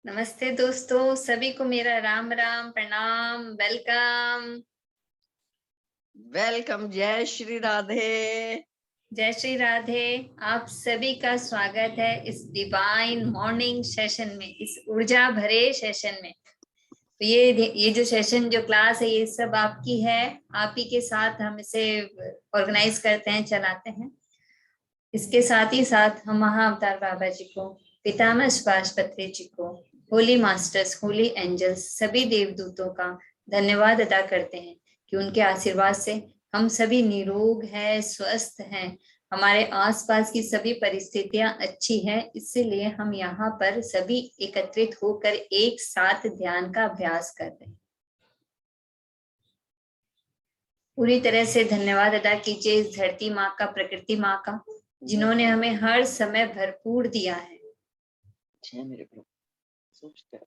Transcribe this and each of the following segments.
नमस्ते दोस्तों, सभी को मेरा राम राम प्रणाम। वेलकम। वेलकम। जय श्री राधे। जय श्री राधे। आप सभी का स्वागत है इस डिवाइन मॉर्निंग सेशन में, इस ऊर्जा भरे सेशन में। तो ये जो सेशन, जो क्लास है, ये सब आपकी है। आप ही के साथ हम इसे ऑर्गेनाइज करते हैं, चलाते हैं। इसके साथ ही साथ हम महाअवतार बाबा जी को, पितामह सुभाष पत्री जी को, होली मास्टर्स, होली एंजल्स, सभी देवदूतों का धन्यवाद अदा करते हैं कि उनके आशीर्वाद से हम सभी निरोग हैं, स्वस्थ हैं। हमारे आसपास की सभी परिस्थितियां अच्छी हैं, इसीलिए हम यहाँ पर सभी एकत्रित होकर एक साथ ध्यान का अभ्यास कर रहे हैं। पूरी तरह से धन्यवाद अदा कीजिए इस धरती माँ का, प्रकृति माँ का, जिन्होंने हमें हर समय भरपूर दिया है। मेरे प्रभु सोचते हैं।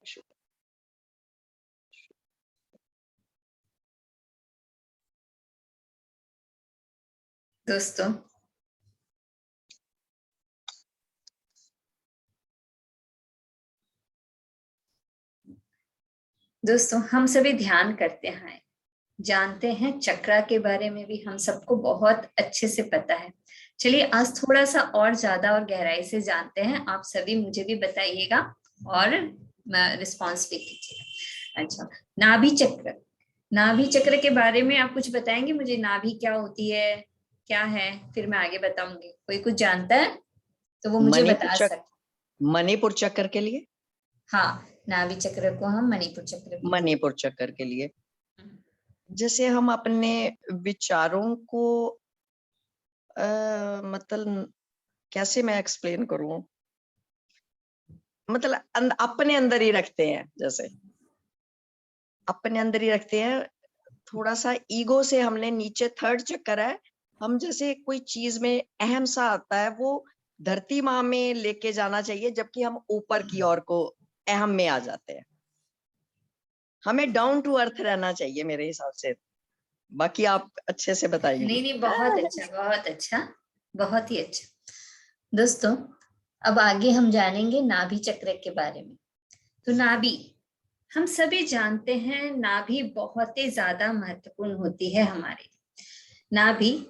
दोस्तों हम सभी ध्यान करते हैं, जानते हैं, चक्रा के बारे में भी हम सबको बहुत अच्छे से पता है। चलिए आज थोड़ा सा और ज्यादा और गहराई से जानते हैं। आप सभी मुझे भी बताइएगा और रिस्पॉन्स भी कीजिएगा। अच्छा, नाभि चक्र। नाभि चक्र के बारे में आप कुछ बताएंगे मुझे? नाभि क्या होती है, क्या है? फिर मैं आगे बताऊंगी। कोई कुछ जानता है तो वो मुझे बता सकते। मणिपुर चक्र के लिए। हाँ, नाभि चक्र को हम मणिपुर चक्र भी। मणिपुर चक्र के लिए जैसे हम अपने विचारों को मतलब कैसे मैं एक्सप्लेन करूं, मतलब अपने अंदर ही रखते हैं। जैसे अपने अंदर ही रखते हैं, थोड़ा सा ईगो से हमने नीचे थर्ड चक्कर है। हम जैसे कोई चीज में अहम सा आता है, वो धरती माँ में लेके जाना चाहिए, जबकि हम ऊपर की ओर को अहम में आ जाते हैं। हमें डाउन टू अर्थ रहना चाहिए मेरे हिसाब से। बाकी आप अच्छे से बताइए। नहीं, बहुत अच्छा, बहुत अच्छा, बहुत ही अच्छा। दोस्तों अब आगे हम जानेंगे नाभि चक्र के बारे में। तो नाभि, हम सभी जानते हैं नाभि बहुत ही ज्यादा महत्वपूर्ण होती है हमारे। नाभि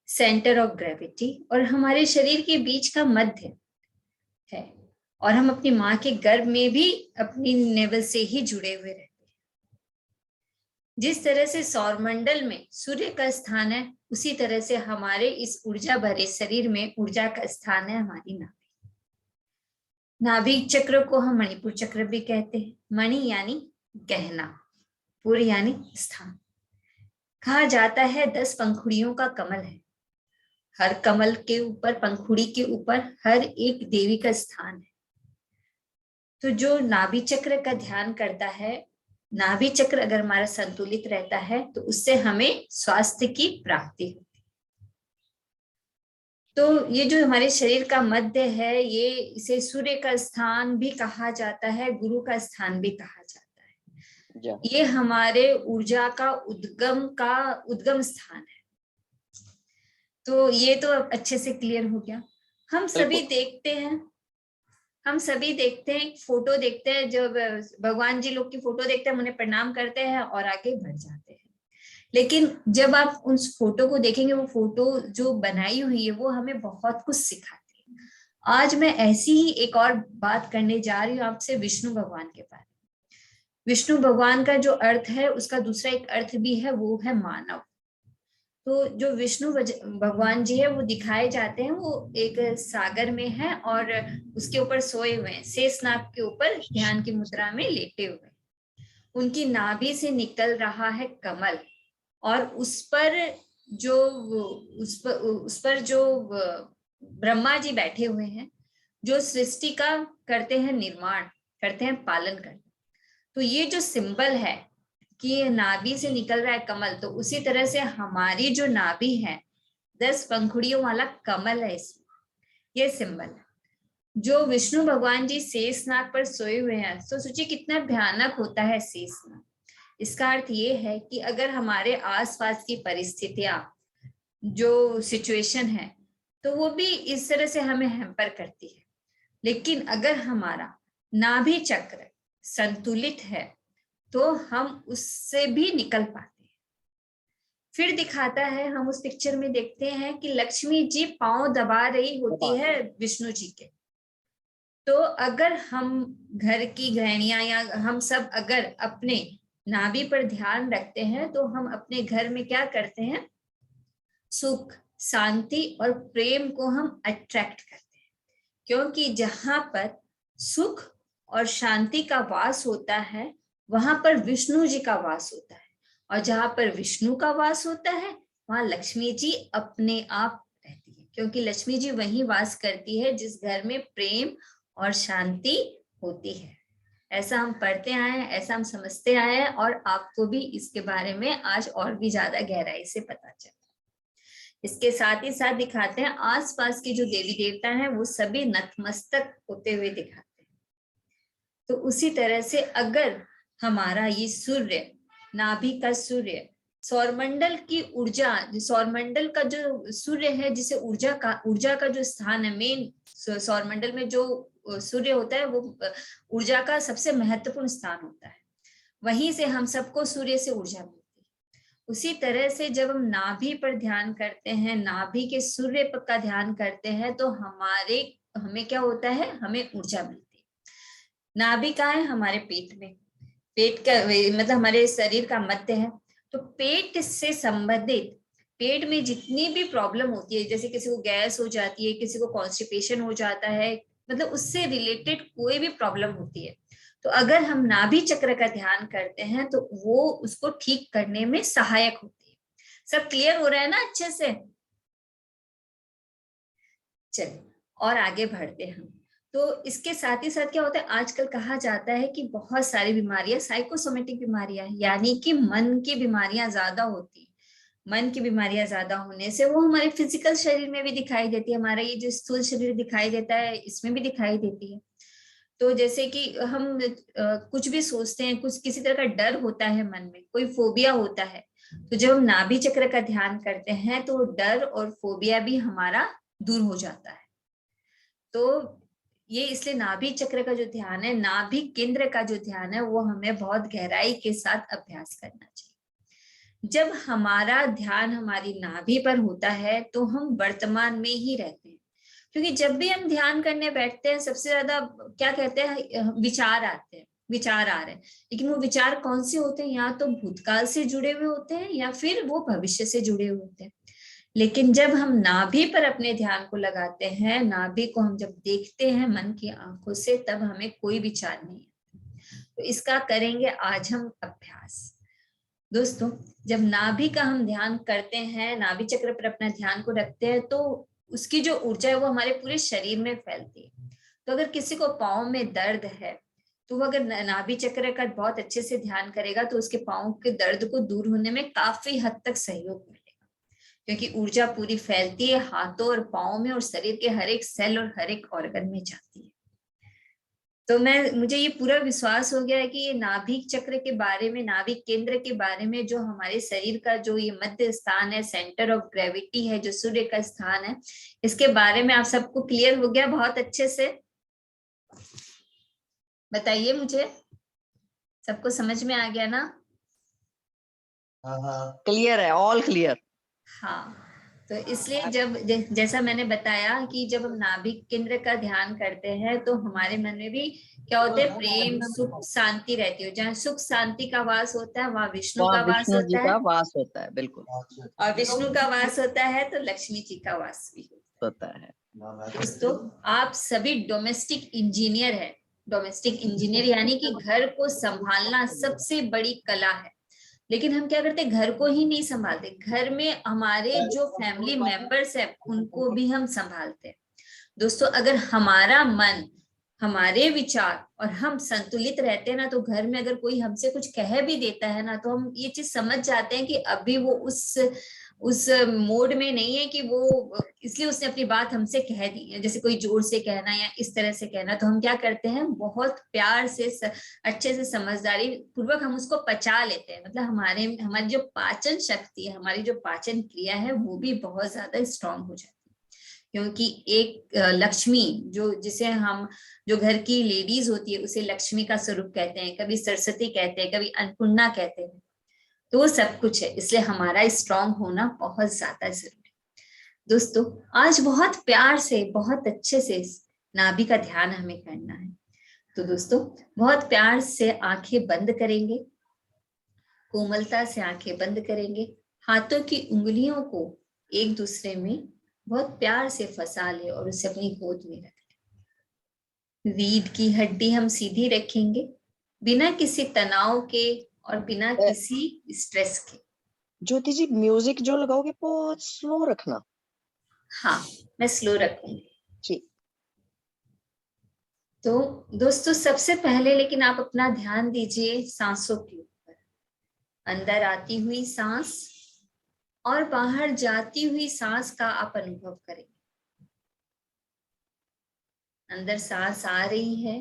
सेंटर ऑफ ग्रेविटी और हमारे शरीर के बीच का मध्य है, और हम अपनी माँ के गर्भ में भी अपनी नेवल से ही जुड़े हुए रहते हैं। जिस तरह से सौरमंडल में सूर्य का स्थान है, उसी तरह से हमारे इस ऊर्जा भरे शरीर में ऊर्जा का स्थान है हमारी नाभि। नाभि चक्र को हम मणिपुर चक्र भी कहते हैं। मणि यानी गहना, पुर यानी स्थान। कहा जाता है 10 पंखुड़ियों का कमल है। हर कमल के ऊपर, पंखुड़ी के ऊपर, हर एक देवी का स्थान है। तो जो नाभि चक्र का ध्यान करता है, नाभि चक्र अगर हमारा संतुलित रहता है तो उससे हमें स्वास्थ्य की प्राप्ति होती है। तो ये जो हमारे शरीर का मध्य है, ये इसे सूर्य का स्थान भी कहा जाता है, गुरु का स्थान भी कहा जाता है। ये हमारे ऊर्जा का उद्गम स्थान है। तो ये तो अच्छे से क्लियर हो गया। हम सभी देखते हैं, फोटो देखते हैं, जब भगवान जी लोग की फोटो देखते हैं, उन्हें प्रणाम करते हैं और आगे बढ़ जाते हैं। लेकिन जब आप उस फोटो को देखेंगे, वो फोटो जो बनाई हुई है वो हमें बहुत कुछ सिखाती है। आज मैं ऐसी ही एक और बात करने जा रही हूँ आपसे, विष्णु भगवान के बारे में। विष्णु भगवान का जो अर्थ है, उसका दूसरा एक अर्थ भी है, वो है मानव। तो जो विष्णु भगवान जी है, वो दिखाए जाते हैं, वो एक सागर में है और उसके ऊपर सोए हुए हैं, शेषनाग के ऊपर ध्यान की मुद्रा में लेटे हुए। उनकी नाभि से निकल रहा है कमल, और उस पर जो ब्रह्मा जी बैठे हुए हैं, जो सृष्टि का करते हैं निर्माण, करते हैं पालन करते हैं। तो ये जो सिंबल है कि नाभि से निकल रहा है कमल, तो उसी तरह से हमारी जो नाभि है, 10 पंखुड़ियों वाला कमल है इसमें, ये सिंबल है। जो विष्णु भगवान जी शेषनाग पर सोए हुए हैं, तो सोचिए कितना भयानक होता है शेषनाग। इसका अर्थ ये है कि अगर हमारे आसपास की परिस्थितियां, जो सिचुएशन है, तो वो भी इस तरह से हमें हैम्पर करती है। लेकिन अगर हमारा नाभि चक्र संतुलित है तो हम उससे भी निकल पाते हैं। फिर दिखाता है, हम उस पिक्चर में देखते हैं कि लक्ष्मी जी पांव दबा रही होती है विष्णु जी के। तो अगर हम घर की गृहिणियां या हम सब अगर अपने नाभि पर ध्यान रखते हैं तो हम अपने घर में क्या करते हैं, सुख, शांति और प्रेम को हम अट्रैक्ट करते हैं। क्योंकि जहां पर सुख और शांति का वास होता है वहां पर विष्णु जी का वास होता है, और जहां पर विष्णु का वास होता है वहां लक्ष्मी जी अपने आप रहती है। क्योंकि लक्ष्मी जी वहीं वास करती है जिस घर में प्रेम और शांति होती है। ऐसा हम पढ़ते आए हैं, ऐसा हम समझते आए हैं, और आपको भी इसके बारे में आज और भी ज्यादा गहराई से पता चला। इसके साथ ही साथ दिखाते हैं आसपास के जो देवी देवता हैं वो सभी नतमस्तक होते हुए दिखाते हैं। तो उसी तरह से अगर हमारा ये सूर्य, नाभि का सूर्य, सौरमंडल की ऊर्जा, सौरमंडल का जो सूर्य है जिसे ऊर्जा का जो स्थान है, मेन सौरमंडल में जो सूर्य होता है वो ऊर्जा का सबसे महत्वपूर्ण स्थान होता है, वहीं से हम सबको सूर्य से ऊर्जा मिलती है। उसी तरह से जब हम नाभि पर ध्यान करते हैं, नाभि के सूर्य का ध्यान करते हैं तो हमें क्या होता है, हमें ऊर्जा मिलती है। नाभि कहाँ है, हमारे पेट में, पेट का मतलब हमारे शरीर का मध्य है। तो पेट से संबंधित, पेट में जितनी भी प्रॉब्लम होती है, जैसे किसी को गैस हो जाती है, किसी को कॉन्स्टिपेशन हो जाता है, मतलब उससे रिलेटेड कोई भी प्रॉब्लम होती है, तो अगर हम नाभि चक्र का ध्यान करते हैं तो वो उसको ठीक करने में सहायक होती है। सब क्लियर हो रहा है ना अच्छे से? चलिए और आगे बढ़ते हैं हम। तो इसके साथ ही साथ क्या होता है, आजकल कहा जाता है कि बहुत सारी बीमारियां साइकोसोमेटिक बीमारियां, यानी कि मन की बीमारियां ज्यादा होती है। मन की बीमारियां ज्यादा होने से वो हमारे फिजिकल शरीर में भी दिखाई देती है, हमारा ये जो स्थूल शरीर दिखाई देता है इसमें भी दिखाई देती है। तो जैसे कि हम कुछ भी सोचते हैं, कुछ किसी तरह का डर होता है मन में, कोई फोबिया होता है, तो जब हम नाभि चक्र का ध्यान करते हैं तो डर और फोबिया भी हमारा दूर हो जाता है। तो ये इसलिए नाभि चक्र का जो ध्यान है, नाभि केंद्र का जो ध्यान है, वो हमें बहुत गहराई के साथ अभ्यास करना चाहिए। जब हमारा ध्यान हमारी नाभि पर होता है तो हम वर्तमान में ही रहते हैं। क्योंकि जब भी हम ध्यान करने बैठते हैं सबसे ज्यादा क्या कहते हैं, विचार आते हैं, विचार आ रहे हैं, लेकिन वो विचार कौन से होते हैं, या तो भूतकाल से जुड़े हुए होते हैं या फिर वो भविष्य से जुड़े हुए होते हैं। लेकिन जब हम नाभि पर अपने ध्यान को लगाते हैं, नाभि को हम जब देखते हैं मन की आंखों से, तब हमें कोई विचार नहीं आता। तो इसका करेंगे आज हम अभ्यास। दोस्तों, जब नाभि का हम ध्यान करते हैं, नाभि चक्र पर अपना ध्यान को रखते हैं, तो उसकी जो ऊर्जा है वो हमारे पूरे शरीर में फैलती है। तो अगर किसी को पाँव में दर्द है तो वो अगर नाभि चक्र का बहुत अच्छे से ध्यान करेगा तो उसके पाँव के दर्द को दूर होने में काफी हद तक सहयोग मिलेगा, क्योंकि ऊर्जा पूरी फैलती है हाथों और पाँव में और शरीर के हर एक सेल और हर एक ऑर्गन में जाती है। तो मुझे ये पूरा विश्वास हो गया है कि ये नाभि चक्र के बारे में, नाभि केंद्र के बारे में, जो हमारे शरीर का जो ये मध्य स्थान है, सेंटर ऑफ ग्रेविटी है, जो सूर्य का स्थान है, इसके बारे में आप सबको क्लियर हो गया बहुत अच्छे से? बताइए मुझे, सबको समझ में आ गया ना? क्लियर है, ऑल क्लियर। हाँ, तो इसलिए जब जैसा मैंने बताया कि जब हम नाभिक केंद्र का ध्यान करते हैं तो हमारे मन में भी क्या होता है, प्रेम, सुख, शांति रहती है। जहाँ सुख शांति का वास होता है वहाँ विष्णु का वास विष्णु जी होता का है, वास होता है, बिल्कुल और विष्णु का वास होता है तो लक्ष्मी जी का वास भी होता है। दोस्तों, आप सभी डोमेस्टिक इंजीनियर हैं। डोमेस्टिक इंजीनियर यानी कि घर को संभालना सबसे बड़ी कला है, लेकिन हम क्या करते हैं, घर को ही नहीं संभालते, घर में हमारे जो फैमिली मेंबर्स हैं उनको भी हम संभालते हैं। दोस्तों, अगर हमारा मन, हमारे विचार और हम संतुलित रहते हैं ना, तो घर में अगर कोई हमसे कुछ कह भी देता है ना, तो हम ये चीज समझ जाते हैं कि अभी वो उस मोड में नहीं है कि वो, इसलिए उसने अपनी बात हमसे कह दी है। जैसे कोई जोर से कहना या इस तरह से कहना, तो हम क्या करते हैं, बहुत प्यार से अच्छे से समझदारी पूर्वक हम उसको पचा लेते हैं। मतलब हमारी जो पाचन शक्ति है, हमारी जो पाचन क्रिया है, वो भी बहुत ज्यादा स्ट्रांग हो जाती है, क्योंकि एक लक्ष्मी जिसे हम जो घर की लेडीज होती है उसे लक्ष्मी का स्वरूप कहते हैं, कभी सरस्वती कहते हैं, कभी अन्नपूर्णा कहते हैं। तो वो सब कुछ है, इसलिए हमारा स्ट्रांग होना बहुत ज्यादा जरूरी है। दोस्तों आज बहुत प्यार से, बहुत अच्छे से नाभि का ध्यान हमें करना है। तो दोस्तों बहुत प्यार से आंखें बंद करेंगे, कोमलता से आंखें बंद करेंगे, हाथों की उंगलियों को एक दूसरे में बहुत प्यार से फंसा ले और उसे अपनी गोद में रख ले। रीढ़ की हड्डी हम सीधी रखेंगे, बिना किसी तनाव के और बिना किसी स्ट्रेस के। ज्योति जी म्यूजिक जो लगाओगे बहुत स्लो रखना। हाँ मैं स्लो रखूंगी जी। तो दोस्तों सबसे पहले लेकिन आप अपना ध्यान दीजिए सांसों के ऊपर। अंदर आती हुई सांस और बाहर जाती हुई सांस का आप अनुभव करें। अंदर सांस आ रही है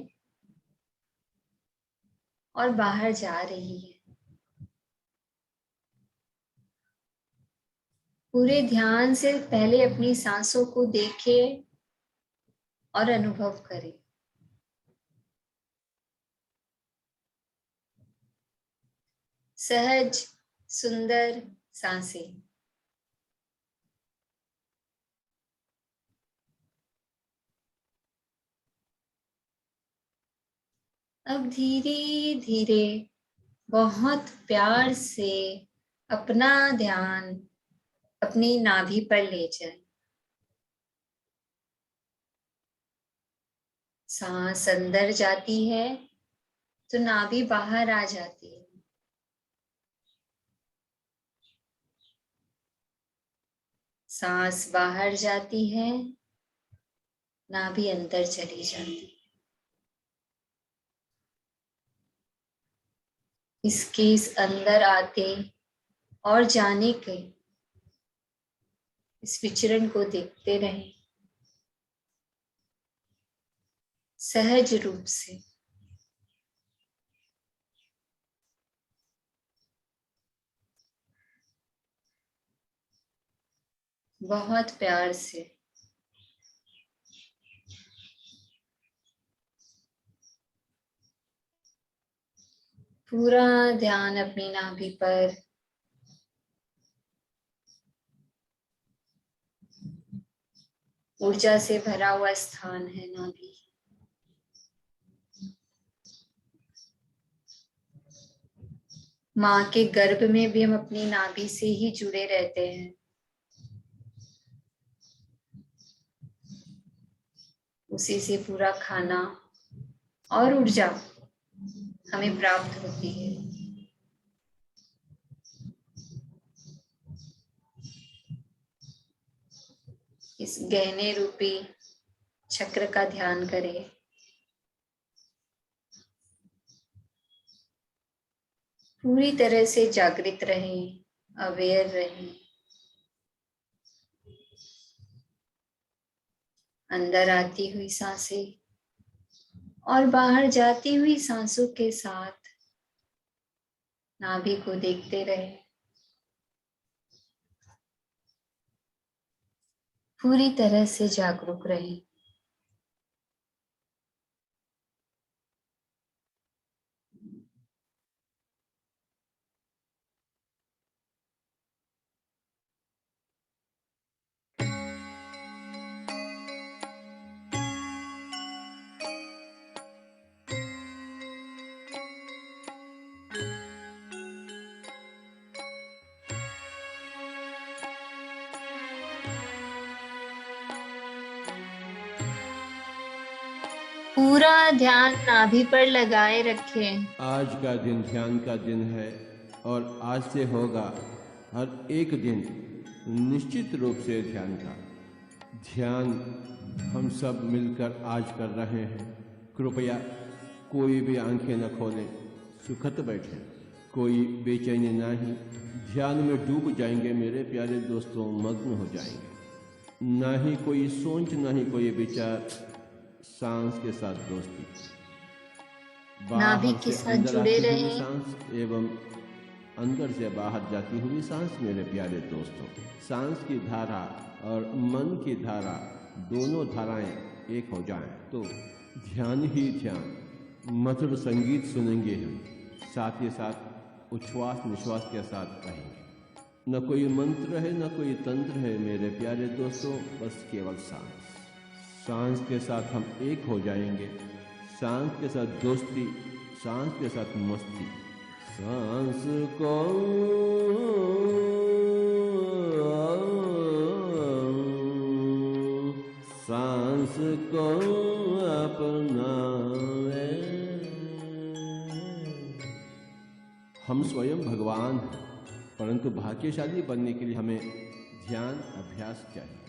और बाहर जा रही है। पूरे ध्यान से पहले अपनी सांसों को देखिए और अनुभव करें। सहज सुंदर सांसें। अब धीरे धीरे बहुत प्यार से अपना ध्यान अपनी नाभि पर ले जाए। सांस अंदर जाती है तो नाभि बाहर आ जाती है। सांस बाहर जाती है, नाभि अंदर चली जाती है। इसके इस अंदर आते और जाने के इस विचरण को देखते रहें सहज रूप से। बहुत प्यार से। पूरा ध्यान अपनी नाभि पर। ऊर्जा से भरा हुआ स्थान है नाभि। माँ के गर्भ में भी हम अपनी नाभि से ही जुड़े रहते हैं। उसी से पूरा खाना और ऊर्जा हमें प्राप्त होती है। इस गहने रूपी चक्र का ध्यान करें। पूरी तरह से जागृत रहें, अवेयर रहें। अंदर आती हुई सांसें और बाहर जाती हुई सांसों के साथ नाभि को देखते रहें। पूरी तरह से जागरूक रहें। पूरा ध्यान नाभि पर लगाए रखें। आज का दिन ध्यान का दिन है और आज से होगा हर एक दिन निश्चित रूप से ध्यान का। ध्यान हम सब मिलकर आज कर रहे हैं। कृपया कोई भी आंखें न खोलें, सुखत बैठें, कोई बेचैनी नहीं। ध्यान में डूब जाएंगे मेरे प्यारे दोस्तों, मग्न हो जाएंगे। ना ही कोई सोच, ना ही कोई विचार, सांस के साथ दोस्ती। नाभि बाहर के से साथ अंदर जुड़े आती हुई रहें। सांस एवं अंदर से बाहर जाती हुई सांस मेरे प्यारे दोस्तों। सांस की धारा और मन की धारा दोनों धाराएं एक हो जाएं तो ध्यान ही ध्यान, मधुर संगीत सुनेंगे हम, साथ ही साथ उच्छ्वास निश्वास के साथ रहेंगे। न कोई मंत्र है न कोई तंत्र है मेरे प्यारे दोस्तों, बस केवल सांस। सांस के साथ हम एक हो जाएंगे, सांस के साथ दोस्ती, सांस के साथ मस्ती। सांस को सांस को अपनाए। हम स्वयं भगवान हैं, परंतु भाग्यशाली बनने के लिए हमें ध्यान अभ्यास चाहिए।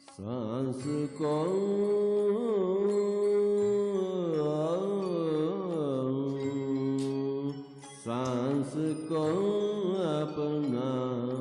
सांस को सांस को अपनाए।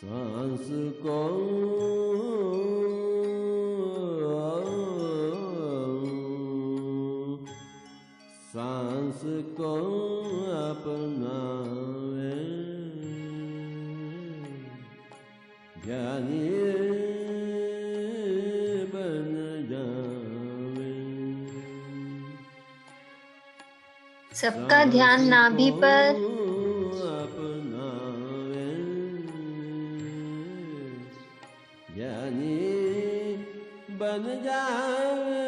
सांस को सांस को अपनाए। ज्ञानी बन जावे। सबका ध्यान नाभि पर। ज्ञानी बन जावे।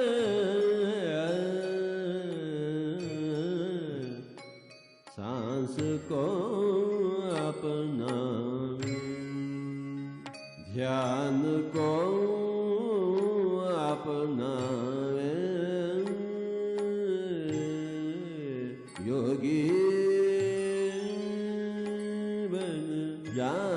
सांस को अपनावे, ध्यान को अपनावे। योगी बन जावे।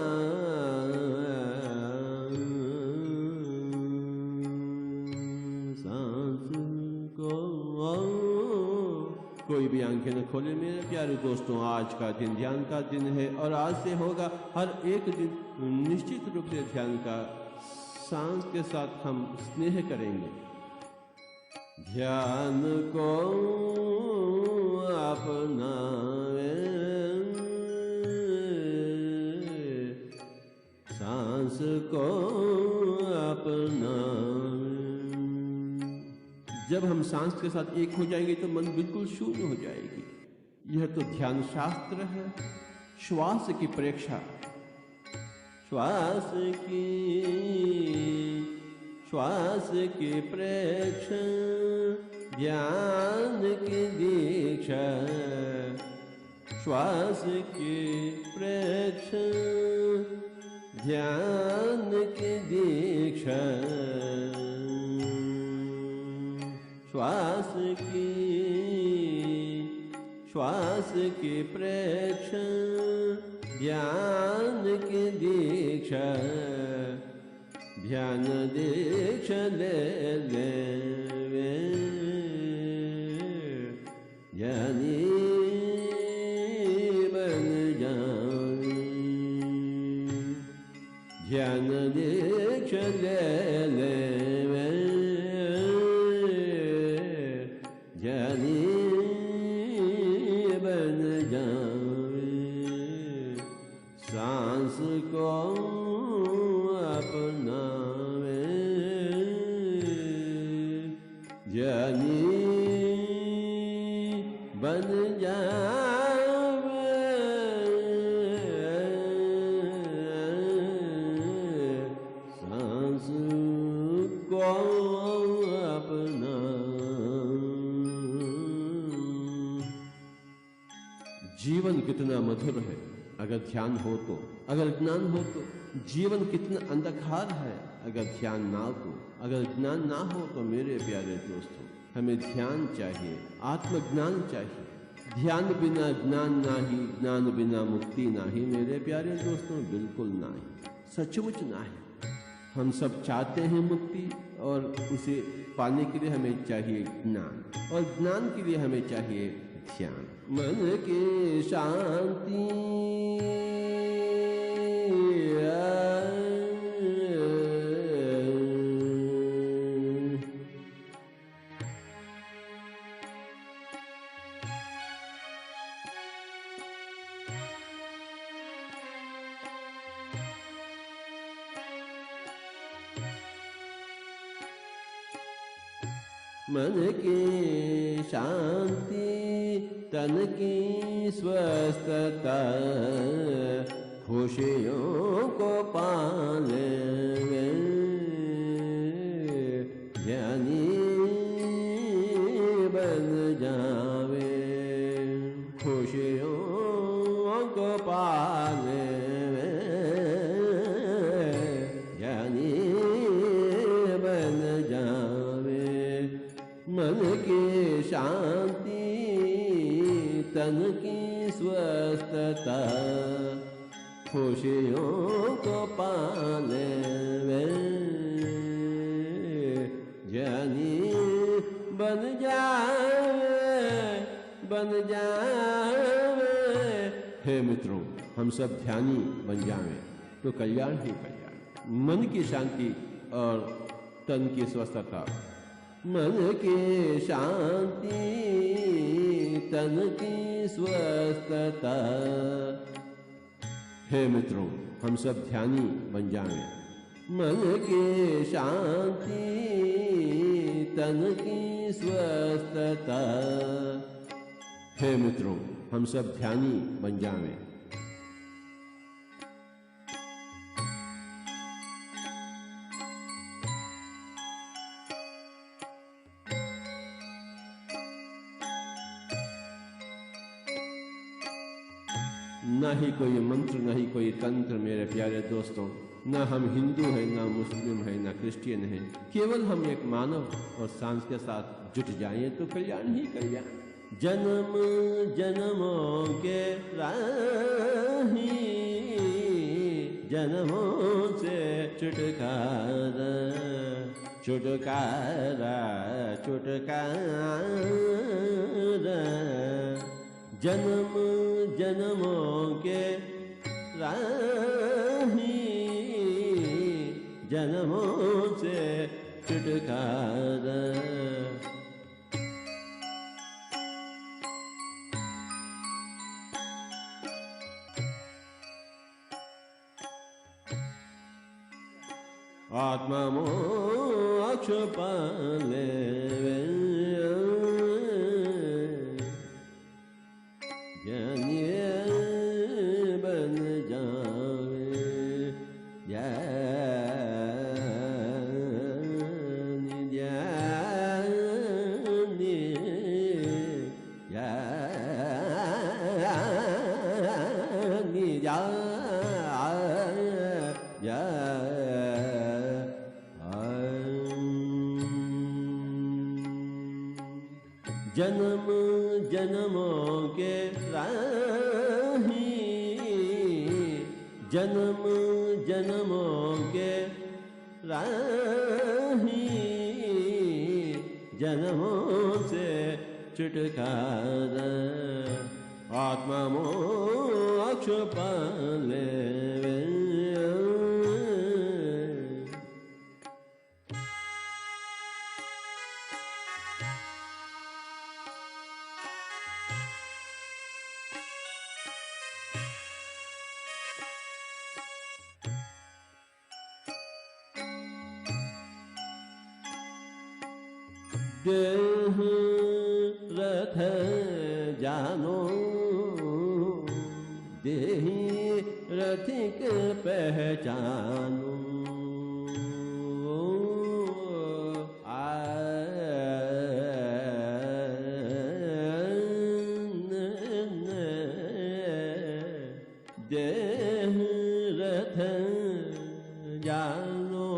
कोई भी आंखें न खोले मेरे प्यारे दोस्तों, आज का दिन ध्यान का दिन है और आज से होगा हर एक दिन निश्चित रूप से ध्यान का। सांस के साथ हम स्नेह करेंगे। ध्यान को अपनावे, सांस को अपनावे। जब हम सांस के साथ एक हो जाएंगे तो मन बिल्कुल शून्य हो जाएगी। यह तो ध्यान शास्त्र है। श्वास की परीक्षा, श्वास की प्रेक्षा, ध्यान की दीक्षा। श्वास की प्रेक्षा, ध्यान की दीक्षा। श्वास की प्रेक्षा, ध्यान की दीक्षा। ध्यान दीक्षा ले लेवे, ज्ञानी बन जावे। ध्यान दीक्षा ले लेवे, ज्ञानी बन जावे। सांस को अपनावे, ज्ञानी बन जावे। सांस को अपना। जीवन कितना मधुर है अगर ध्यान हो तो, अगर ज्ञान हो तो। जीवन कितना अंधकार है अगर ध्यान ना हो, अगर ज्ञान ना हो तो। मेरे प्यारे दोस्तों, हमें ध्यान चाहिए, आत्मज्ञान चाहिए। ध्यान बिना ज्ञान नाही, ज्ञान बिना मुक्ति नाही। मेरे प्यारे दोस्तों, बिल्कुल नहीं, सचमुच नहीं। हम सब चाहते हैं मुक्ति, और उसे पाने के लिए हमें चाहिए ज्ञान, और ज्ञान के लिए हमें चाहिए ध्यान। मन की शांति मन की शांति, तन की स्वस्थता, खुशियों को पाले ज्ञानी बन जावे, खुशियों को पाले ज्ञानी बन जावे। मन की शांति, तन की स्वस्थता, खुशियों को पाले ज्ञानी बन जावे। हे मित्रों, हम सब ध्यानी बन जावे तो कल्याण ही कल्याण। मन की शांति और तन की स्वस्थता, मन की शांति, तन की स्वस्थता। हे मित्रों, हम सब ध्यानी बन जावे। मन की शांति, तन की स्वस्थता। हे मित्रों, हम सब ध्यानी बन जावे। न ही कोई मंत्र, न ही कोई तंत्र मेरे प्यारे दोस्तों। न हम हिंदू हैं, न मुस्लिम हैं, न क्रिश्चियन हैं। केवल हम एक मानव और सांस के साथ जुट जाएं तो कल्याण ही कल्याण। जन्म जन्मों के राही, जन्मों से छुटकारा, छुटकारा, छुटकारा। जन्म जन्मों के राही, जन्मों से छुटकारा। आत्मा मोक्ष पाले ज्ञानी बन जावे, ज्ञानी ज्ञानी ज्ञानी जन्म जन्मों के राही, जन्म जन्मों के राही, जन्मों से छुटकारा। आत्मा मोक्ष पाले देह रथ जानो, देही रथिक पहचानो। देह रथ जानो,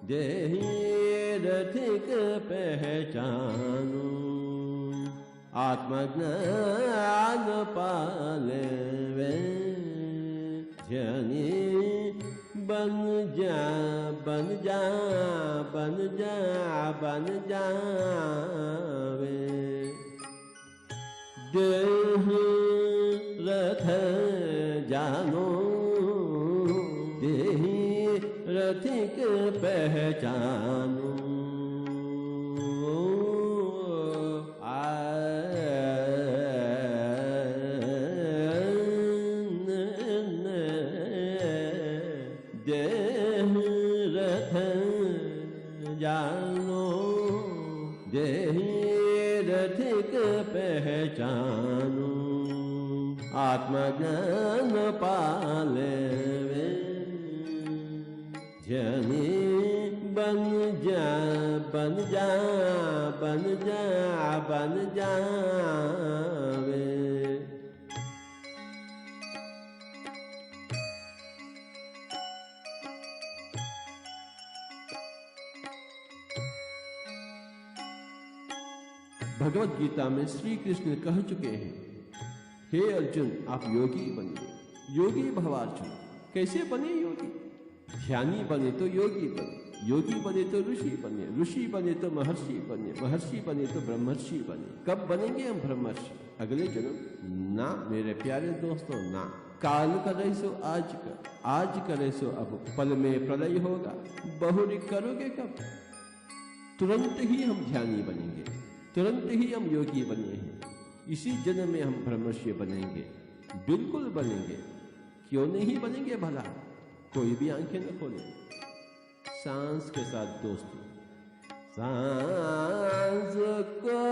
देही रथिक पहचानो। आत्मज्ञान पाले वे ज्ञानी बन जा, बन जा, बन जा, बन जावे। देह रथ जानो, देही रथिक पहचानो। देह रथ जानो, पहचानू, आत्मज्ञान पाले वे, ज्ञानी बन जा बन जा बन जा बन जावे। भगवत गीता में श्री कृष्ण कह चुके हैं, हे अर्जुन आप योगी बनिए, योगी भवार्जुन। कैसे बने योगी? ध्यानी बने तो योगी बने, योगी बने तो ऋषि बने, ऋषि बने तो महर्षि बने, महर्षि बने तो ब्रह्मर्षि बने। कब बनेंगे हम ब्रह्मर्षि? अगले जन्म? ना मेरे प्यारे दोस्तों, ना। काल करे सो आज कर, आज करे सो अब, पल में प्रलय होगा, बहुरी करोगे कब? तुरंत ही हम ध्यानी बनेंगे, तुरंत ही हम योगी बने हैं। इसी जन्म में हम ब्रह्मर्षि बनेंगे, बिल्कुल बनेंगे। क्यों नहीं बनेंगे भला? कोई भी आंखें न खोले। सांस के साथ दोस्तों, सांस को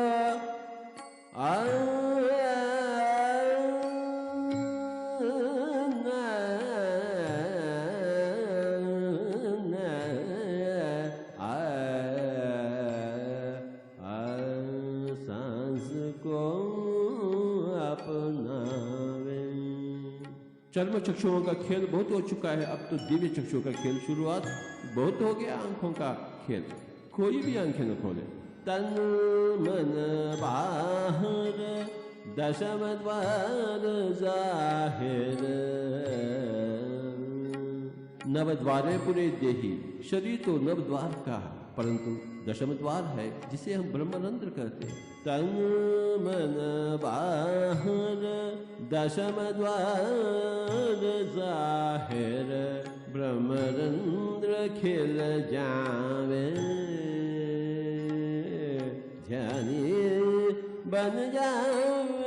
चर्म चक्षुओं का खेल बहुत हो चुका है, अब तो दिव्य चक्षुओं का खेल शुरुआत बहुत हो गया। आंखों का खेल, कोई भी आंखें न खोले। तन मन बाहर दशम द्वार जाहिर, नव द्वारे पुरे देही। शरीर तो नव द्वार का है, परंतु दशम द्वार है जिसे हम ब्रह्मरंध्र कहते हैं। तन मन बाहर दशम द्वार जाहिर, ब्रह्मरंध्र खिल जावे, ध्यानी बन जावे।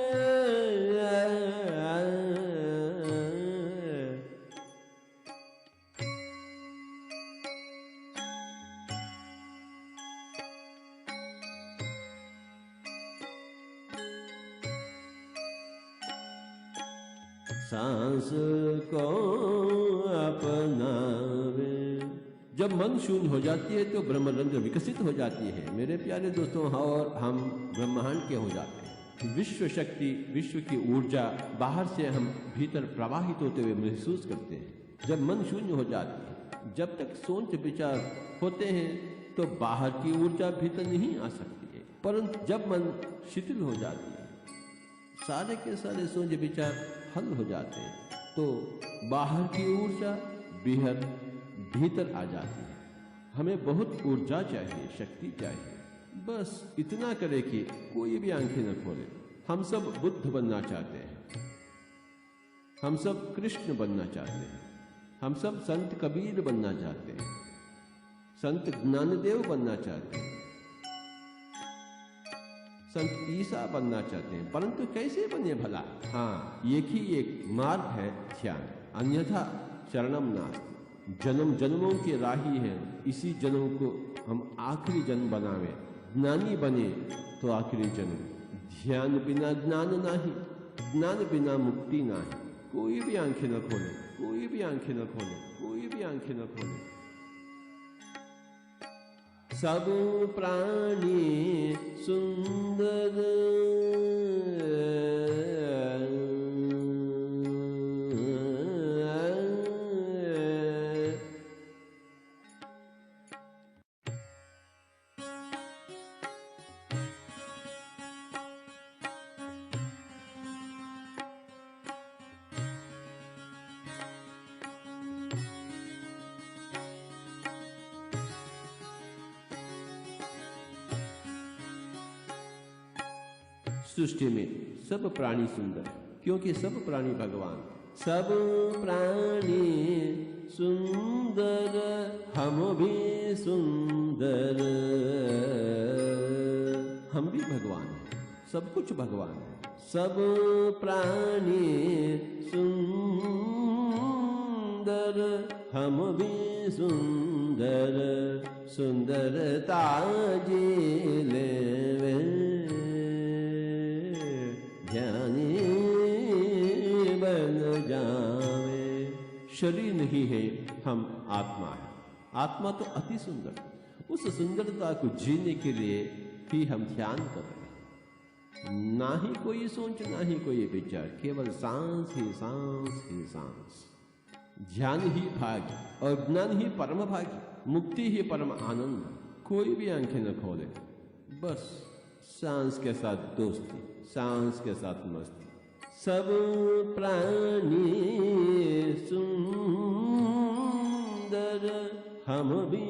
सांस को अपनावे। जब मन शून्य हो जाती है तो ब्रह्मरंध्र विकसित हो जाती है मेरे प्यारे दोस्तों, और हम ब्रह्मांड के हो जाते हैं। विश्व शक्ति, विश्व की ऊर्जा बाहर से हम भीतर प्रवाहित होते हुए महसूस करते हैं। जब मन शून्य हो जाती है, जब तक सोच विचार होते हैं तो बाहर की ऊर्जा भीतर नहीं आ सकती है, परंतु जब मन शिथिल हो जाती है, सारे के सारे सोच विचार हल हो जाते हैं, तो बाहर की ऊर्जा भीतर आ जाती है। हमें बहुत ऊर्जा चाहिए, शक्ति चाहिए। बस इतना करे कि कोई भी आंखें न खोले। हम सब बुद्ध बनना चाहते हैं, हम सब कृष्ण बनना चाहते हैं, हम सब संत कबीर बनना चाहते हैं, संत ज्ञानदेव बनना चाहते हैं, संत ईसा बनना चाहते हैं, परंतु कैसे बने भला? हाँ, एक ही एक मार्ग है, ध्यान, अन्यथा शरणम नास्ति। जन्म जन्मों की राही है, इसी जन्म को हम आखिरी जन्म बनावे। ज्ञानी बने तो आखिरी जन्म, ध्यान बिना ज्ञान नाही, ज्ञान बिना मुक्ति नाही। कोई भी आंखें न खोले, कोई भी आंखें न खोले, कोई भी आंखें न खोले। सब प्राणी सुंदर, सृष्टि में सब प्राणी सुंदर, क्योंकि सब प्राणी भगवान। सब प्राणी सुंदर, हम भी सुंदर, हम भी भगवान हैं, सब कुछ भगवान है। सब प्राणी सुंदर, हम भी सुंदर, सुंदरता जी लेवे, ध्यानी बन जावे। शरीर नहीं है, हम आत्मा है। आत्मा तो अति सुंदर, उस सुंदरता को जीने के लिए ही हम ध्यान कर रहे हैं। ना ही कोई सोच, ना ही कोई विचार, केवल सांस ही सांस ही सांस। ध्यान ही भाग्य और ज्ञान ही परम भाग्य, मुक्ति ही परम आनंद। कोई भी आंखें न खोले, बस सांस के साथ दोस्ती, सांस के साथ मस्ती। सब प्राणी सुंदर, हम भी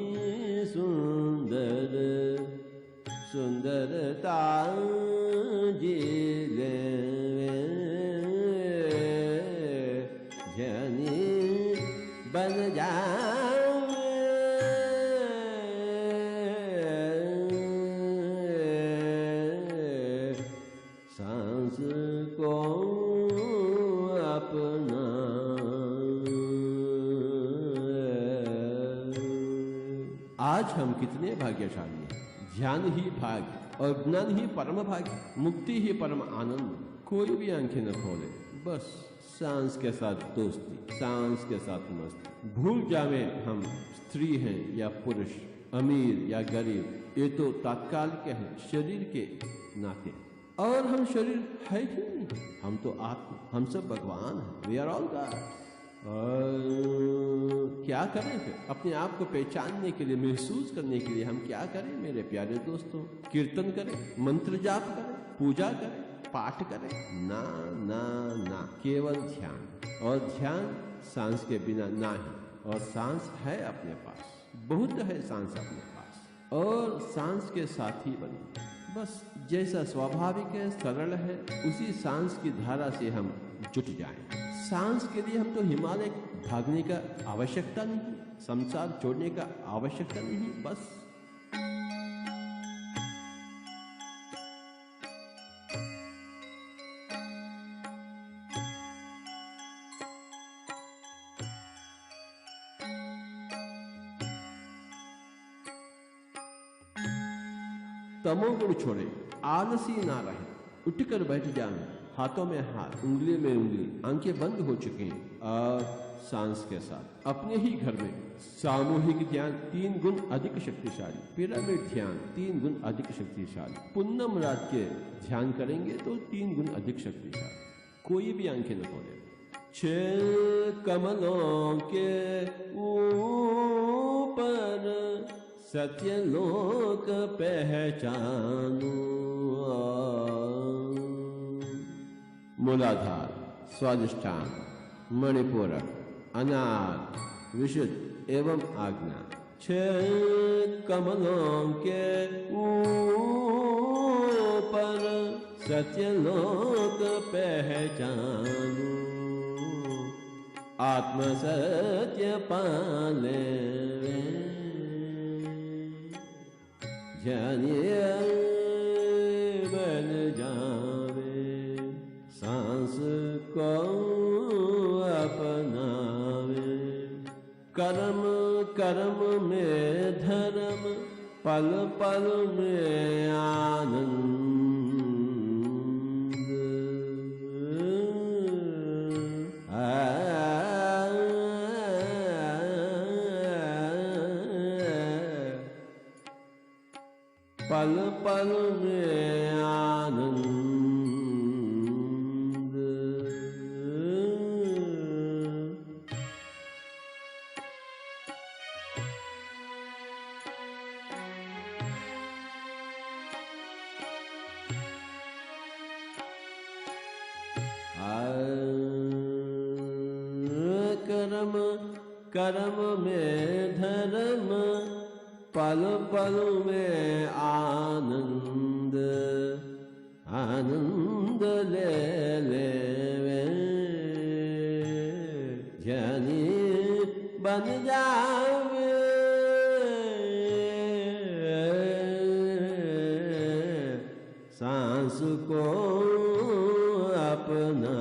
सुंदर, सुंदरता जी ले ध्यानी बन जावे। सांस को अपना आज हम कितने भाग्यशाली हैं। ध्यान ही भाग्य और ज्ञान ही परम भाग्य, मुक्ति ही परम आनंद। कोई भी आंखें न खोले, बस सांस के साथ दोस्ती, सांस के साथ मस्ती। भूल जावे हम स्त्री हैं या पुरुष, अमीर या गरीब, ये तो तात्कालिक है शरीर के नाते। और हम शरीर है ही नहीं, हम तो आत्मा, हम सब भगवान हैं। We are all gods. और क्या करें फिर? अपने आप को पहचानने के लिए, महसूस करने के लिए हम क्या करें मेरे प्यारे दोस्तों? कीर्तन करें, मंत्र जाप करें, पूजा करें, पाठ करें? ना ना ना, केवल ध्यान। और ध्यान सांस के बिना ना है। और सांस है अपने पास, बहुत है सांस अपने पास, और सांस के साथ ही बनी। बस जैसा स्वाभाविक है, सरल है, उसी सांस की धारा से हम जुट जाएं। सांस के लिए हम तो हिमालय भागने का आवश्यकता नहीं, संसार छोड़ने का आवश्यकता नहीं। बस तमोगुण छोड़े, आलसी ना रहे, उठकर बैठ जाएं, हाथों में हाथ, उंगली में उंगली, आंखें बंद हो चुकी हैं, और सांस के साथ अपने ही घर में सामूहिक ध्यान 3 गुण अधिक शक्तिशाली, पिरामिड ध्यान 3 गुण अधिक शक्तिशाली। पूनम रात के ध्यान करेंगे तो 3 गुण अधिक शक्तिशाली। कोई भी आंखें न खोले। 6 कमलों के ऊपर सत्यलोक पहचानो। मूलाधार, स्वादिष्ठान, मणिपूरक, अनाद, विशुद्ध एवं आज्ञा। 6 कमलों के ऊपर सत्यलोक पहचानो। आत्म सत्य पाले ध्यानिए बन जावे। सांस को अपनावे। कर्म कर्म में धर्म, पल पल में आनंद। पल पल में आनंद। कर्म कर्म में धर्म, पल पल में आनंद। आनंद ले ले ध्यानी बन जावे। सांस को अपना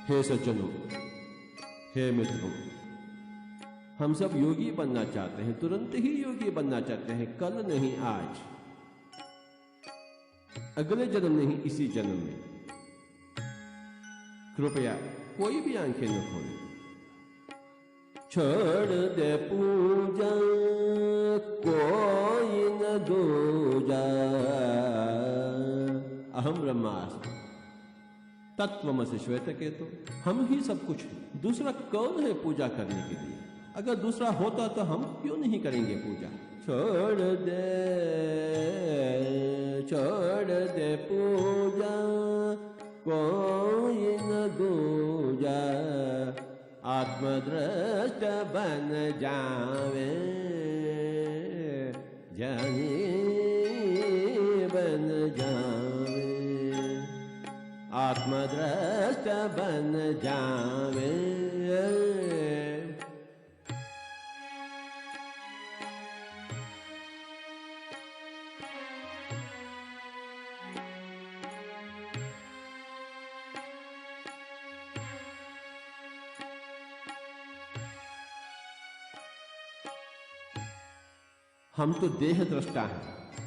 हे सज्जनों, हे मित्रों, हम सब योगी बनना चाहते हैं, तुरंत ही योगी बनना चाहते हैं, कल नहीं आज, अगले जन्म नहीं इसी जन्म में। कृपया कोई भी आंखें न खोलें। छोड़ दे पूजा कोई न दूजा, अहम ब्रह्मास्मि तत्त्वमसि श्वेतकेतु। हम ही सब कुछ, दूसरा कौन है पूजा करने के लिए? अगर दूसरा होता तो हम क्यों नहीं करेंगे पूजा? छोड़ दे पूजा कोई न दूजा, आत्मदृष्ट बन जावे, ज्ञानी बन जावे, आत्मदृष्ट बन जावे। हम तो देह दृष्टा हैं,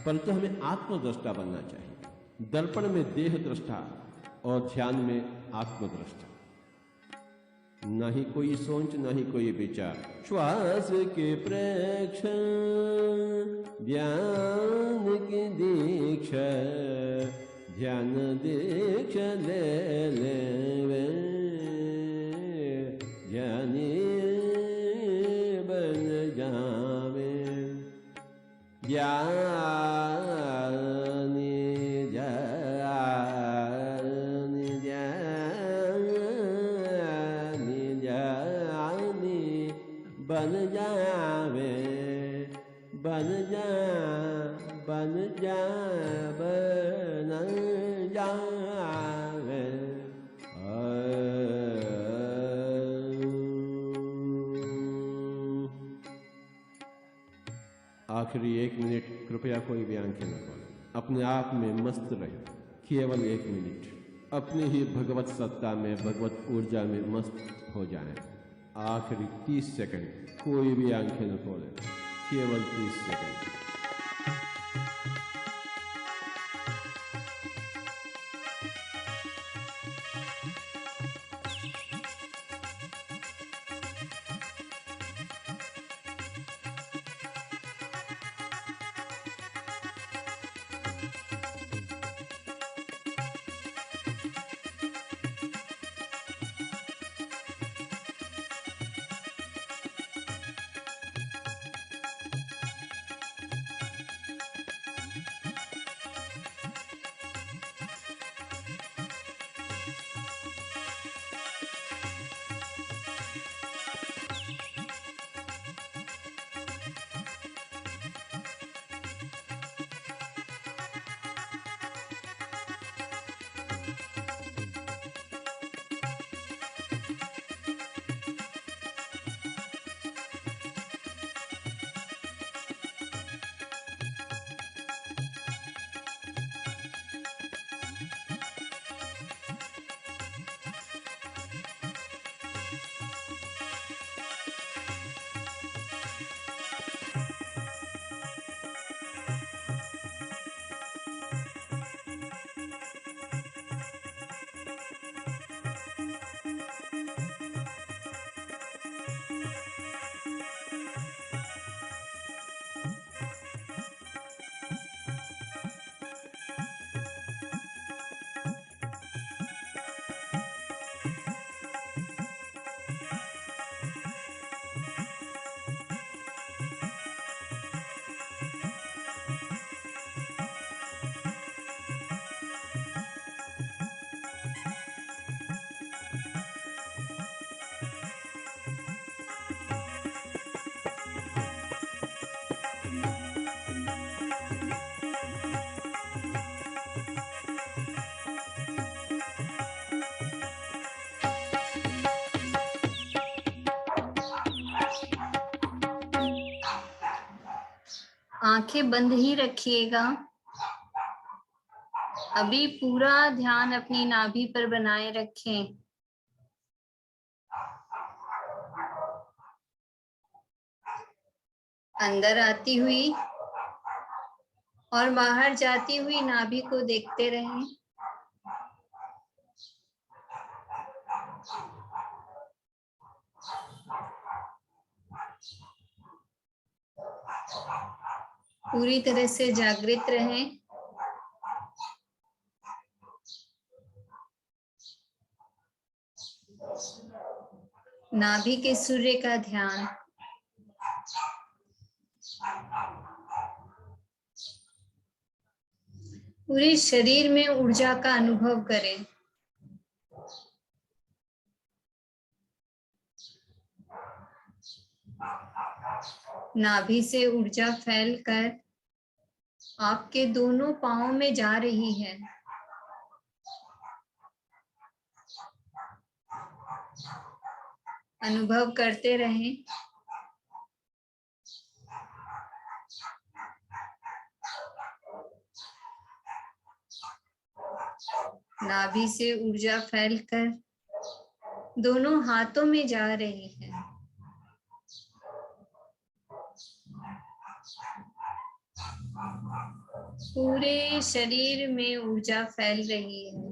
परंतु हमें आत्मदृष्टा बनना चाहिए। दर्पण में देह दृष्टा और ध्यान में आत्मदृष्टा। न ही कोई सोच, न ही कोई विचार। श्वास के प्रेक्षण, ध्यान की दीक्षा, ध्यान दीक्षा ले ले, ध्यानी बन जावे, ज्ञानी बन जावे, बन जा, बन जा, बन जावे। आखिरी 1 मिनट कृपया कोई भी आंखें न खोलें, अपने आप में मस्त रहे। केवल 1 मिनट अपनी ही भगवत सत्ता में, भगवत ऊर्जा में मस्त हो जाएं। आखिरी 30 सेकंड कोई भी आंखें न खोले, केवल 30 सेकंड। आंखें बंद ही रखिएगा। अभी पूरा ध्यान अपनी नाभि पर बनाए रखें। अंदर आती हुई और बाहर जाती हुई नाभि को देखते रहें। पूरी तरह से जागृत रहें। नाभि के सूर्य का ध्यान। पूरे शरीर में ऊर्जा का अनुभव करें। नाभि से ऊर्जा फैलकर आपके दोनों पांवों में जा रही है। अनुभव करते रहें। नाभि से ऊर्जा फैलकर दोनों हाथों में जा रही है। पूरे शरीर में ऊर्जा फैल रही है।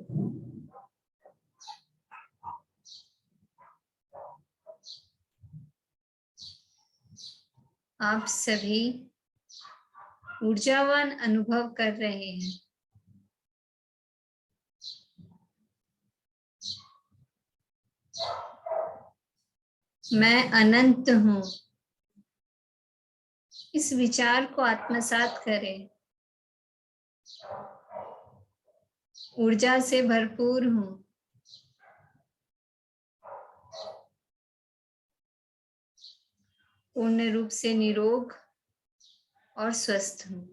आप सभी ऊर्जावान अनुभव कर रहे हैं। मैं अनंत हूं। इस विचार को आत्मसात करें। ऊर्जा से भरपूर हूं। पूर्ण रूप से निरोग और स्वस्थ हूं।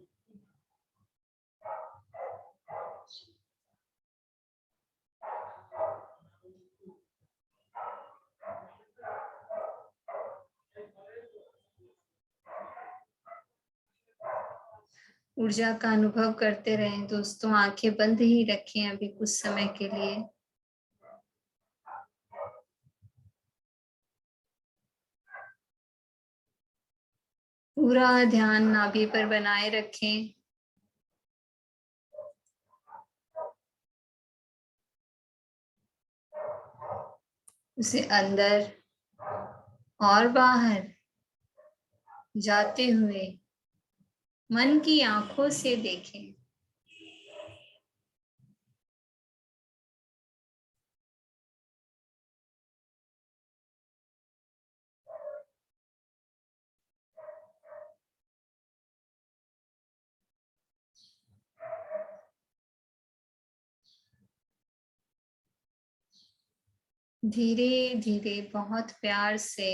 ऊर्जा का अनुभव करते रहें दोस्तों। आंखें बंद ही रखें अभी कुछ समय के लिए। पूरा ध्यान नाभि पर बनाए रखें। उसे अंदर और बाहर जाते हुए मन की आंखों से देखें। धीरे धीरे बहुत प्यार से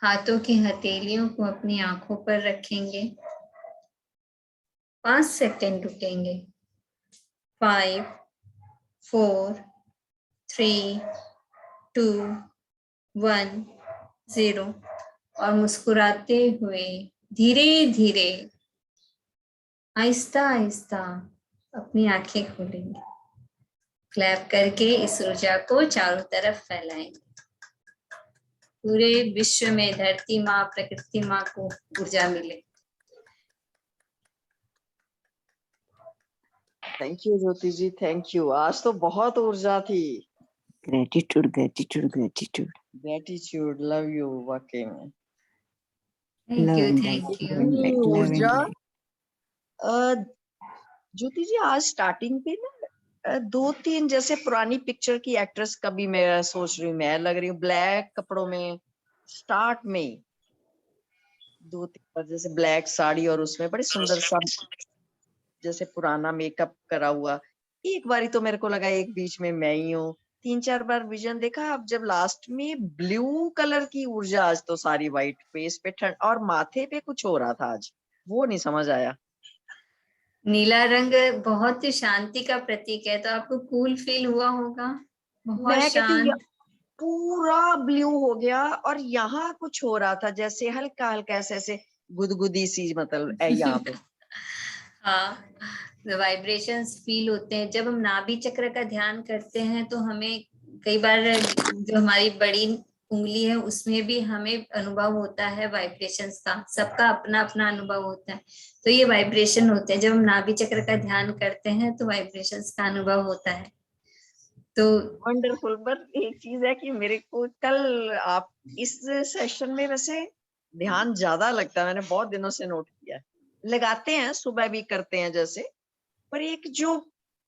हाथों की हथेलियों को अपनी आंखों पर रखेंगे। 5 सेकंड रुकेंगे। 5, 4, 3, 2, 1, 0 और मुस्कुराते हुए धीरे धीरे आहिस्ता आहिस्ता अपनी आंखें खोलेंगे। क्लैप करके इस ऊर्जा को चारों तरफ फैलाएंगे। पूरे विश्व में धरती माँ, प्रकृति माँ को ऊर्जा मिले। Thank you Jyoti ji, thank you. आज तो बहुत ऊर्जा थी। Gratitude gratitude gratitude gratitude, love you वाकई में। Thank you, love thank you. इतनी ऊर्जा। ज्योति जी आज स्टार्टिंग पे ना 2-3 जैसे पुरानी पिक्चर की एक्ट्रेस का भी मैं सोच रही हूँ, मैं लग रही हूँ ब्लैक कपड़ों में। स्टार्ट में 2-3 बार जैसे ब्लैक साड़ी और उसमें बड़े सुंदर सा जैसे पुराना मेकअप करा हुआ। एक बारी तो मेरे को लगा एक बीच में मैं ही हूँ। 3-4 बार विजन देखा। अब जब लास्ट में ब्लू कलर की ऊर्जा, आज तो सारी व्हाइट फेस पे ठंड और माथे पे कुछ हो रहा था आज, वो नहीं समझ आया। नीला रंग बहुत शांति का प्रतीक है, तो आपको कूल फील हुआ होगा। बहुत मैं कहती हूँ शांत। पूरा ब्लू हो गया और यहाँ कुछ हो रहा था जैसे हल्का हल्का ऐसे गुदगुदी सी, मतलब यहाँ पे। हाँ, वाइब्रेशंस फील होते हैं जब हम नाभि चक्र का ध्यान करते हैं। तो हमें कई बार जो हमारी बड़ी उंगली है उसमें भी हमें अनुभव होता है वाइब्रेशंस का, सबका अपना अपना अनुभव होता है। तो ये वाइब्रेशन होते हैं, जब हम नाभि चक्र का ध्यान करते हैं तो वाइब्रेशंस का अनुभव होता है। तो वंडरफुल। बट एक चीज है कि मेरे को कल आप इस सेशन में वैसे ध्यान ज्यादा लगता है, मैंने बहुत दिनों से नोट किया है। लगाते हैं, सुबह भी करते हैं जैसे, पर एक जो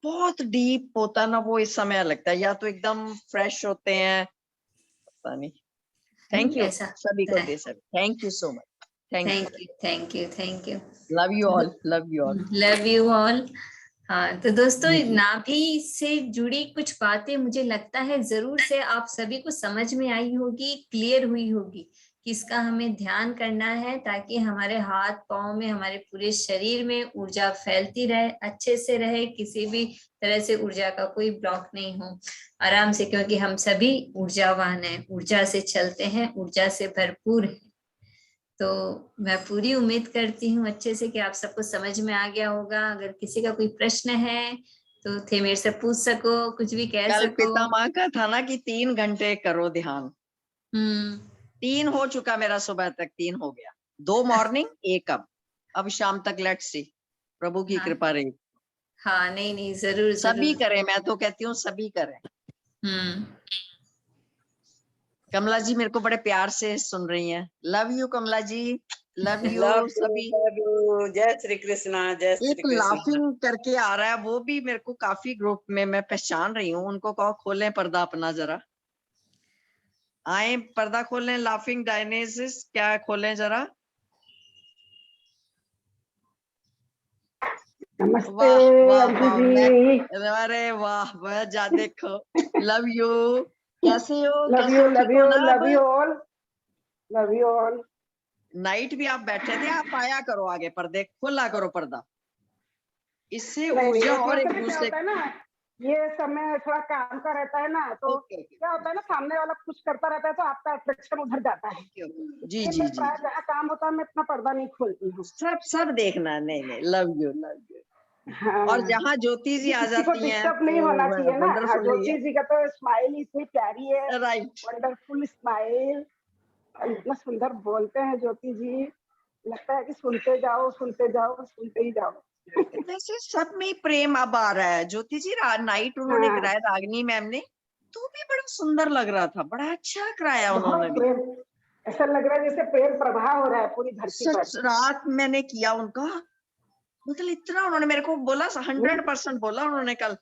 बहुत डीप होता है ना, वो इस समय लगता है, या तो एकदम फ्रेश होते हैं, पता नहीं। थैंक यू ऐसा सभी को है। दे सब, thank you so much, thank you, thank you, thank you, thank you. Love you all, love you all. Love you all. हाँ, तो दोस्तों नाभि से जुड़ी कुछ बातें मुझे लगता है जरूर से आप सभी को समझ में आई होगी, क्लियर हुई होगी कि इसका हमें ध्यान करना है ताकि हमारे हाथ पांव में, हमारे पूरे शरीर में ऊर्जा फैलती रहे, अच्छे से रहे, किसी भी तरह से ऊर्जा का कोई ब्लॉक नहीं हो, आराम से, क्योंकि हम सभी ऊर्जावान हैं, ऊर्जा से चलते हैं, ऊर्जा से भरपूर है। तो मैं पूरी उम्मीद करती हूँ अच्छे से कि आप सबको समझ में आ गया होगा। अगर किसी का कोई प्रश्न है तो थे मेरे से पूछ सको, कुछ भी कह कल सको। पितामह का था ना कि 3 घंटे करो ध्यान, 3 हो चुका मेरा, सुबह तक 3 हो गया, 2 मॉर्निंग 1 अब शाम तक, लेट्स सी, प्रभु की हाँ, कृपा रही। हाँ, नहीं नहीं, जरूर सभी जरूर। करें, मैं तो कहती हूँ सभी करें। हम्म। कमला जी मेरे को बड़े प्यार से सुन रही हैं, love you Kamla ji, love you सभी। जय श्री कृष्णा, जय श्री एक कृष्णा। लाफिंग करके आ रहा है, वो भी मेरे को काफी ग्रुप में मैं पहचान रही हूँ, उनको कहो खोलें पर्दा अपना जरा, आए पर्दा खोलें, लाफिंग डायनेसिस क्या खोलें जरा। नमस्ते वाह वाह अंजू वाह, जी। अरे वाह, वह जा देखो, लव यू, कैसे हो, लव कैसे यू, हो, लव ठीक हो यू, ना लव अब? You all, love you all. Night भी आप बैठे थे, आप आया करो आगे, पर्दे खोला करो पर्दा, इससे नहीं नहीं, ऊर्जा वो और थोड़ा सा एक ना क्या दूसरे। होता है ना, ये समय थोड़ा काम का रहता है ना, तो ओके ओके क्या होता है ना, सामने वाला कुछ करता रहता है तो आपका अट्रैक्शन उधर जाता है। ओके ओके, जी ये जी मैं जी, प्राय जहाँ काम होता है मैं इतना पर्दा नहीं खोलती हूँ। सब सब देखना, नहीं नहीं, लव यू लव यू। और हाँ, जहाँ ज्योति जी क्योंकि आ किसी को जाती हैं डिस्टर्ब तो नहीं होना चाहिए ना। हाँ, वंडरफुल ही है, ज्योति जी का तो स्माइल इतनी प्यारी है, राइट। वंडरफुल स्माइल, इतना सुंदर बोलते हैं ज्योति जी, लगता है कि सुनते जाओ, सुनते जाओ, सुनते ही जाओ। वैसे सब में ही प्रेम अब आ रहा है। ज्योति जी नाइट उन्होंने हाँ, कराया, रागनी मैम ने, तो भी बड़ा सुंदर लग रहा था, बड़ा अच्छा कराया बहुत उन्होंने भी। प्रेम, ऐसा लग रहा है जैसे प्रेम प्रवाह हो रहा है पूरी धरती पर। सच, रात मैंने किया उनका, मतलब इतना उन्होंने मेरे को बोला, 100% बोला उन्होंने कल।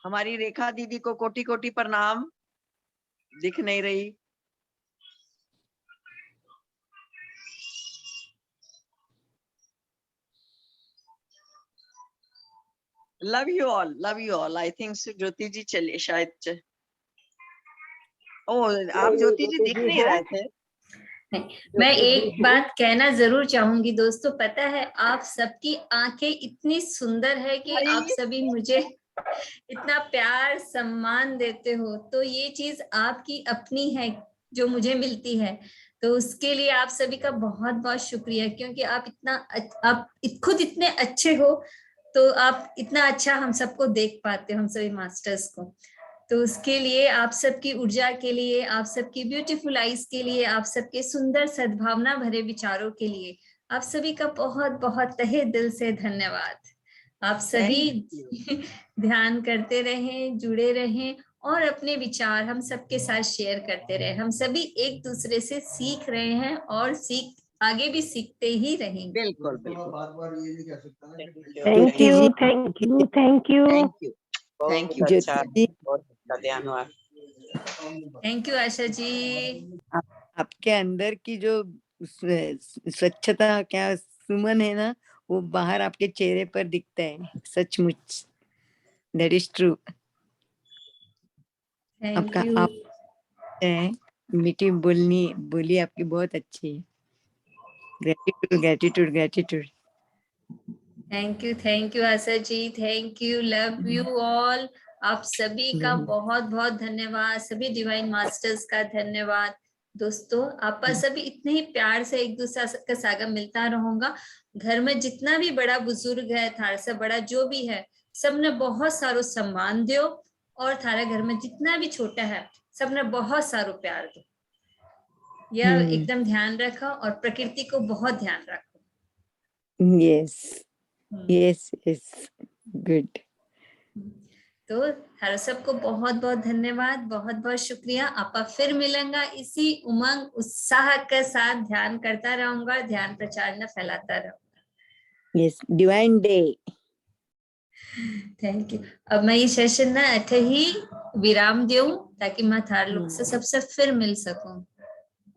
हमारी रेखा दीदी को कोटि कोटि प्रणाम, दिख नहीं रही। Love you all, love you all. I think Jyoti ji चलिए शायद ओ, आप ज्योति जी दिख नहीं रहे थे। मैं एक बात कहना जरूर चाहूंगी दोस्तों, पता है आप सबकी आंखें इतनी सुंदर है कि आप सभी मुझे इतना प्यार सम्मान देते हो, तो ये चीज आपकी अपनी है जो मुझे मिलती है, तो उसके लिए आप सभी का बहुत बहुत शुक्रिया, क्योंकि आप इतना आप खुद इतने अच्छे हो, तो आप इतना अच्छा हम सबको देख पाते हो, हम सभी मास्टर्स को। तो उसके लिए, आप सबकी ऊर्जा के लिए, आप सबकी ब्यूटीफुल आईज के लिए, आप सबके सुंदर सद्भावना भरे विचारों के लिए आप सभी का बहुत बहुत तहे दिल से धन्यवाद। आप सभी ध्यान करते रहें, जुड़े रहें और अपने विचार हम सबके साथ शेयर करते रहें। हम सभी एक दूसरे से सीख रहे हैं और आगे भी सीखते ही रहेंगे। बिल्कुल बिल्कुल। बार ये नहीं कह सकता ना। Thank you, thank you, thank you, thank you, thank you. अच्छा, बहुत अच्छा ध्यान हुआ। थैंक यू आशा जी। आपके अंदर की जो स्वच्छता, क्या सुमन है ना, वो बाहर आपके चेहरे पर दिखता है, सचमुच, दैट इज ट्रू। थैंक आपका यू। आप है, मीठी बोली आपकी बहुत अच्छी है। Gratitude gratitude gratitude. Thank you Asha ji, thank you, love you all. आप सभी का बहुत बहुत धन्यवाद, सभी डिवाइन मास्टर्स का धन्यवाद। दोस्तों आपका सभी इतने ही प्यार से एक दूसरे का सागम मिलता रहूंगा। घर में जितना भी बड़ा बुजुर्ग है, थार से बड़ा जो भी है, सबने बहुत सारो सम्मान दियो और थारे घर में जितना भी छोटा है सबने बहुत सारो प्यार दो। यह एकदम ध्यान रखो और प्रकृति को बहुत ध्यान रखो। Yes yes yes good. तो हर सबको बहुत बहुत धन्यवाद, बहुत बहुत शुक्रिया। आपा फिर मिलेंगे इसी उमंग उत्साह के साथ, ध्यान करता रहूंगा, ध्यान प्रचार न फैलाता रहूंगा। Yes, divine day. Thank you. अब मैं ये सेशन ना अठे ही विराम दूं ताकि मैं थार लोग से सबसे फिर मिल सकूं।